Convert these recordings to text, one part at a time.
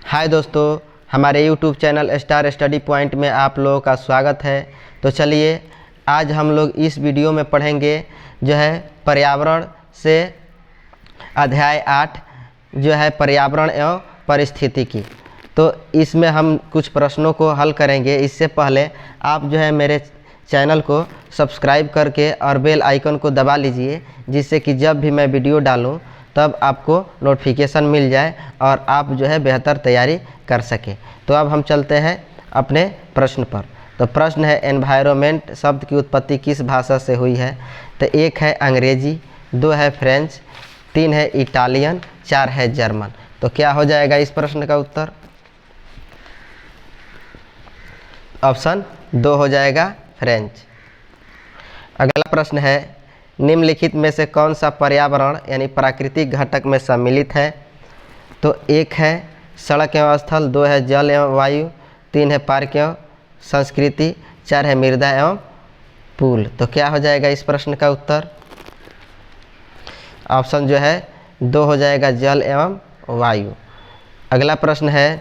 हाय दोस्तों, हमारे YouTube channel star study point में आप लोगों का स्वागत है। तो चलिए आज हम लोग इस वीडियो में पढ़ेंगे जो है पर्यावरण से अध्याय 8 जो है पर्यावरण एवं परिस्थितिकी। तो इसमें हम कुछ प्रश्नों को हल करेंगे। इससे पहले आप जो है मेरे चैनल को सब्सक्राइब करके और बेल आइकन को दबा लीजिए, जिससे कि जब भी मैं वीडियो डालूं तब आपको नोटिफिकेशन मिल जाए और आप जो है बेहतर तैयारी कर सकें। तो अब हम चलते हैं अपने प्रश्न पर। तो प्रश्न है एनवायरनमेंट शब्द की उत्पत्ति किस भाषा से हुई है। तो एक है अंग्रेजी, दो है फ्रेंच, तीन है इटालियन, चार है जर्मन। तो क्या हो जाएगा इस प्रश्न का उत्तर? ऑप्शन दो हो जाएगा, फ्रेंच। अगला प्रश्न है निम्नलिखित में से कौन सा पर्यावरण यानी प्राकृतिक घटक में सम्मिलित है। तो एक है सड़क एवं स्थल, दो है जल एवं वायु, तीन है पार्क एवं संस्कृति, चार है मृदा एवं पुल। तो क्या हो जाएगा इस प्रश्न का उत्तर? ऑप्शन जो है दो हो जाएगा, जल एवं वायु। अगला प्रश्न है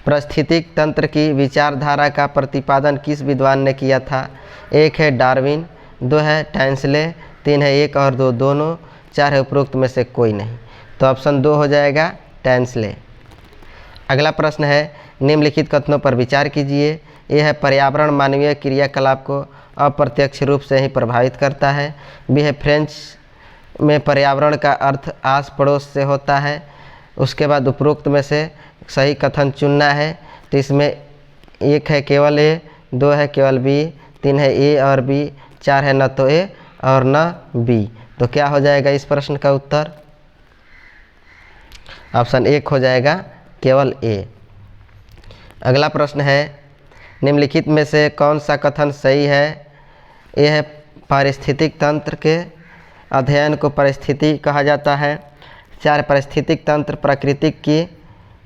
पारिस्थितिक तंत्र की विचारधारा का प्रतिपादन किस विद्वान ने किया था। एक है डार्विन, दो है टैंसले, तीन है एक और दो दोनों, चार है उपरोक्त में से कोई नहीं। तो ऑप्शन दो हो जाएगा, टैंसले। अगला प्रश्न है निम्नलिखित कथनों पर विचार कीजिए। यह है पर्यावरण मानवीय क्रियाकलाप को अप्रत्यक्ष रूप से ही प्रभावित करता है। बी है फ्रेंच में पर्यावरण का अर्थ आस पड़ोस से होता है। उसके बाद उपरोक्त में से सही कथन चुनना है। तो इसमें एक है केवल ए, दो है केवल बी, तीन है ए और बी, चार है न तो ए और न बी। तो क्या हो जाएगा इस प्रश्न का उत्तर? ऑप्शन एक हो जाएगा, केवल ए। अगला प्रश्न है निम्नलिखित में से कौन सा कथन सही है। यह है पारिस्थितिक तंत्र के अध्ययन को परिस्थिति कहा जाता है। चार पारिस्थितिक तंत्र प्रकृति की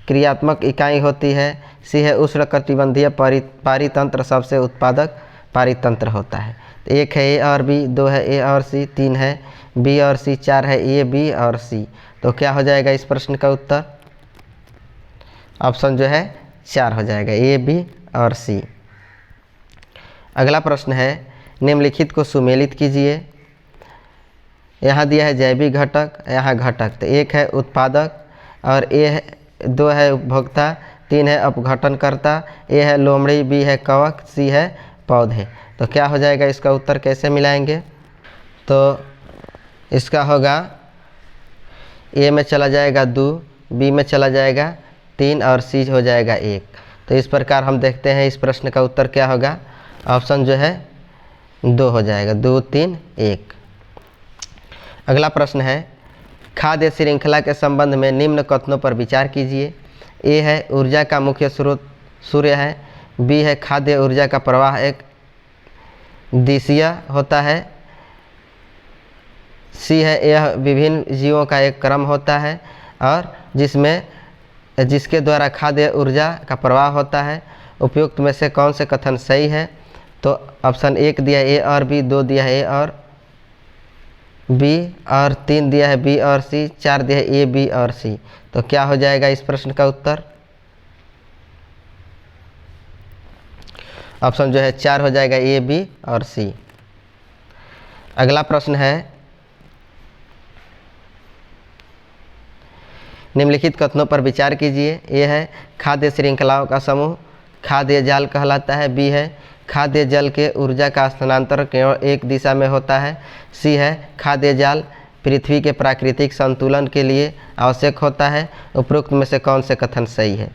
क्रियात्मक इकाई होती है। सी है उष्णकटिबंधीय पारितंत्र सबसे उत्पादक पारितंत्र होता है। तो एक है ए और बी, दो है ए और सी, तीन है बी और सी, चार है ए बी और सी। तो क्या हो जाएगा इस प्रश्न का उत्तर? ऑप्शन जो है चार हो जाएगा, ए बी और सी। अगला प्रश्न है निम्नलिखित को सुमेलित कीजिए। यहाँ दिया है जैविक घटक, यहाँ घटक। तो एक है उत्पादक और ए है, दो है उपभोक्ता, तीन है अपघटनकर्ता, ए है लोमड़ी, बी है कवक, सी है पौधे। तो क्या हो जाएगा इसका उत्तर? कैसे मिलाएंगे? तो इसका होगा ए में चला जाएगा दो, बी में चला जाएगा तीन और सी हो जाएगा एक। तो इस प्रकार हम देखते हैं इस प्रश्न का उत्तर क्या होगा। ऑप्शन जो है दो हो जाएगा, दो तीन एक। अगला प्रश्न है खाद्य श्रृंखला के संबंध में निम्न कथनों पर विचार कीजिए। ए है ऊर्जा का मुख्य स्रोत सूर्य है, बी है खाद्य ऊर्जा का प्रवाह एक दिशीय होता है, सी है यह विभिन्न जीवों का एक क्रम होता है और जिसके द्वारा खाद्य ऊर्जा का प्रवाह होता है। उपयुक्त में से कौन से कथन सही है। तो ऑप्शन एक दिया ए और बी, दो दिया है ए और बी और तीन दिया है बी और सी, चार दिया है ए बी और सी। तो क्या हो जाएगा इस प्रश्न का उत्तर? ऑप्शन जो है चार हो जाएगा, ए बी और सी। अगला प्रश्न है निम्नलिखित कथनों पर विचार कीजिए। ए है खाद्य श्रृंखलाओं का समूह खाद्य जाल कहलाता है, बी है खाद्य जल के ऊर्जा का स्थानांतरण केवल एक दिशा में होता है, सी है खाद्य जाल पृथ्वी के प्राकृतिक संतुलन के लिए आवश्यक होता है। उपरोक्त में से कौन से कथन सही है।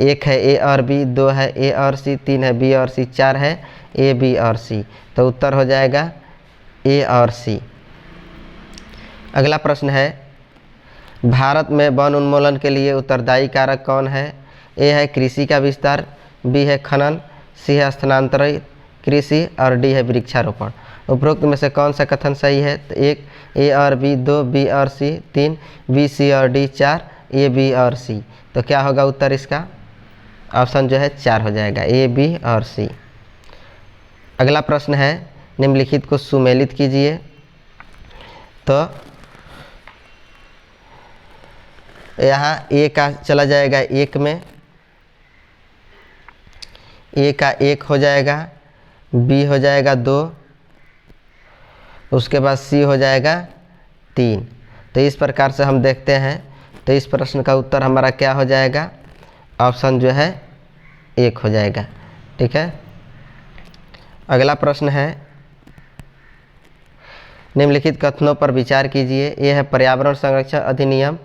एक है ए और बी, दो है ए और सी, तीन है बी और सी, चार है ए बी और सी। तो उत्तर हो जाएगा ए और सी। अगला प्रश्न है भारत में वन उन्मूलन के लिए उत्तरदायी कारक कौन है। ए है कृषि का विस्तार, बी है खनन, सी है स्थानांतरित कृषि और डी है वृक्षारोपण। उपरोक्त में से कौन सा कथन सही है। तो एक ए और बी, दो बी और सी, तीन बी सी और डी, चार ए बी और सी। तो क्या होगा उत्तर इसका? ऑप्शन जो है चार हो जाएगा, ए बी और सी। अगला प्रश्न है निम्नलिखित को सुमेलित कीजिए। तो यहाँ ए का चला जाएगा 1 में, ए का 1 हो जाएगा, बी हो जाएगा 2, उसके बाद सी हो जाएगा 3। तो इस प्रकार से हम देखते हैं। तो इस प्रश्न का उत्तर हमारा क्या हो जाएगा? ऑप्शन जो है 1 हो जाएगा। ठीक है। अगला प्रश्न है, निम्नलिखित कथनों पर विचार कीजिए। ये है पर्यावरण संरक्षण अधिनियम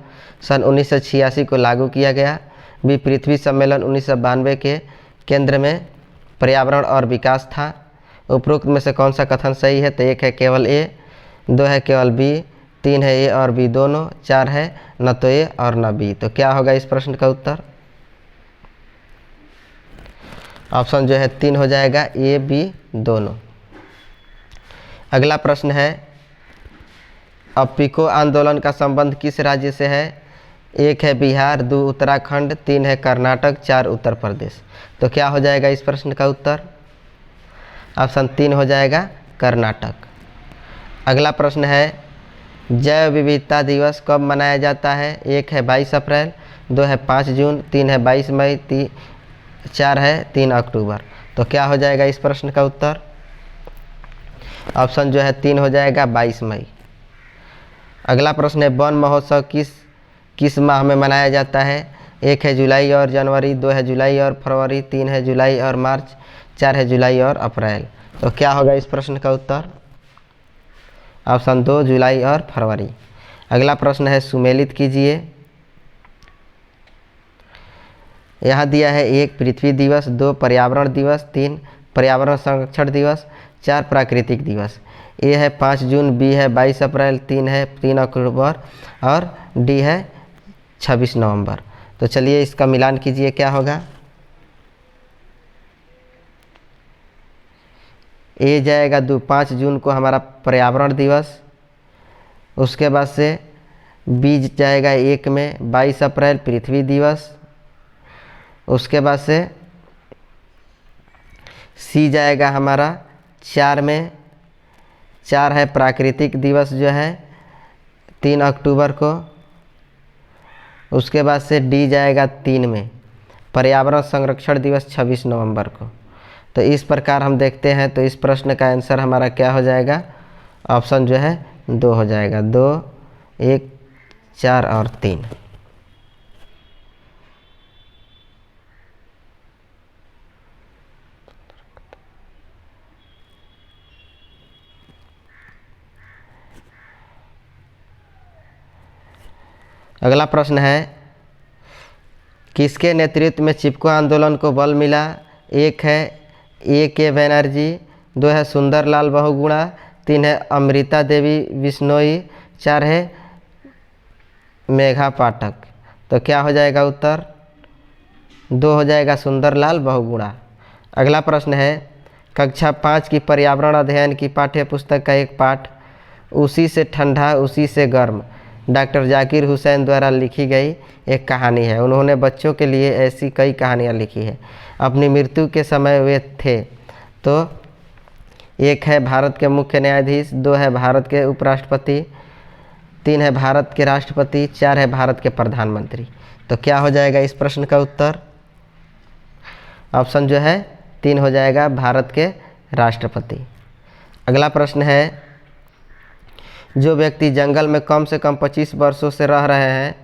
सन 1986 को लागू किया गया। बी पृथ्वी सम्मेलन 1992 के केंद्र में पर्यावरण और विकास था। उपरोक्त में से कौन सा कथन सही है? तो 1 है केवल ए, 2 है केवल बी, 3 है ए और बी दोनों, 4 है न तो ए और न बी। तो क्या होगा इस प्रश्न का उत्तर? ऑप्शन जो है 3 हो जाएगा, ए बी दोनों। अगला प्रश्न है, अप्पिको आंदोलन का संबंध किस राज्य से है? 1 है बिहार, 2 उत्तराखंड, 3 है कर्नाटक, 4 उत्तर प्रदेश। तो क्या हो जाएगा इस प्रश्न का उत्तर? ऑप्शन 3 हो जाएगा, कर्नाटक। अगला प्रश्न है, जैव विविधता दिवस कब मनाया जाता है? 1 है 22 अप्रैल, 2 है 5 जून, 3 है 22 मई, 4 है 3 अक्टूबर। तो क्या हो जाएगा इस प्रश्न का उत्तर? ऑप्शन जो है 3 हो जाएगा, 22 मई। अगला प्रश्न है, वन महोत्सव किस माह में मनाया जाता है? 1 है जुलाई और जनवरी, 2 है जुलाई और फरवरी, 3 है जुलाई और मार्च, 4 है जुलाई और अप्रैल। तो क्या होगा इस प्रश्न का उत्तर? ऑप्शन 2 जुलाई और फरवरी। अगला प्रश्न है, सुमेलित कीजिए। यहाँ दिया है 1 पृथ्वी दिवस, 2 पर्यावरण दिवस, 3 पर्यावरण संरक्षण दिवस, 4 प्राकृतिक दिवस। ए है 5 जून, बी है 22 अप्रैल, 3 है 3 अक्टूबर और डी है 26 नवंबर। तो चलिए इसका मिलान कीजिए, क्या होगा? ए जाएगा 5 जून को हमारा पर्यावरण दिवस, उसके बाद से बी जाएगा 1 में 22 अप्रैल पृथ्वी दिवस, उसके बाद से सी जाएगा हमारा 4 में, 4 है प्राकृतिक दिवस जो है 3 अक्टूबर को, उसके बाद से डी जाएगा 3 में, पर्यावरण संरक्षण दिवस 26 नवंबर को। तो इस प्रकार हम देखते हैं। तो इस प्रश्न का आंसर हमारा क्या हो जाएगा? ऑप्शन जो है 2 हो जाएगा, 2, 1, 4 और 3। अगला प्रश्न है, किसके नेतृत्व में चिपको आंदोलन को बल मिला? 1 है ए के बनर्जी, 2 है सुंदरलाल बहुगुणा, 3 है अमृता देवी बिश्नोई, 4 है मेघा पाठक। तो क्या हो जाएगा उत्तर? 2 हो जाएगा, सुंदरलाल बहुगुणा। अगला प्रश्न है, कक्षा 5 की पर्यावरण अध्ययन की पाठ्य पुस्तक का एक पाठ उसी से ठंडा उसी से गर्म डॉक्टर जाकिर हुसैन द्वारा लिखी गई एक कहानी है। उन्होंने बच्चों के लिए ऐसी कई कहानियाँ लिखी है। अपनी मृत्यु के समय वे थे तो 1 है भारत के मुख्य न्यायाधीश, 2 है भारत के उपराष्ट्रपति, 3 है भारत के राष्ट्रपति, 4 है भारत के प्रधानमंत्री। तो क्या हो जाएगा इस प्रश्न का उत्तर? ऑप्शन जो है 3 हो जाएगा, भारत के राष्ट्रपति। अगला प्रश्न है, जो व्यक्ति जंगल में कम से कम 25 वर्षों से रह रहे हैं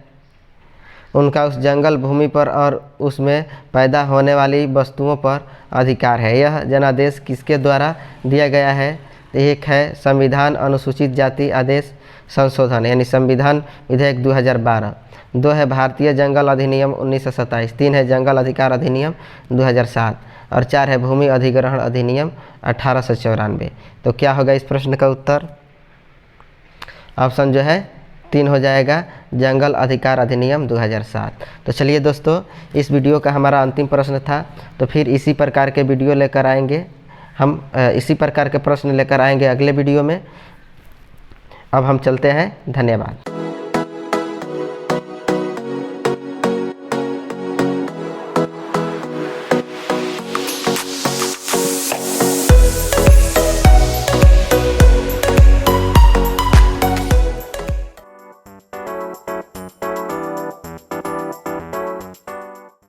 उनका उस जंगल भूमि पर और उसमें पैदा होने वाली वस्तुओं पर अधिकार है। यह जनादेश किसके द्वारा दिया गया है? 1 है संविधान अनुसूचित जाति आदेश संशोधन यानी संविधान विधेयक 2012, 2 है भारतीय जंगल अधिनियम 1927, 3 है जंगल अधिकार अधिनियम 2007 और 4 है भूमि अधिग्रहण अधिनियम 1894। तो क्या होगा इस प्रश्न का उत्तर? ऑप्शन जो है 3 हो जाएगा, जंगल अधिकार अधिनियम 2007। तो चलिए दोस्तों, इस वीडियो का हमारा अंतिम प्रश्न था। तो फिर इसी प्रकार के वीडियो लेकर आएंगे हम, इसी प्रकार के प्रश्न लेकर आएंगे अगले वीडियो में। अब हम चलते हैं, धन्यवाद।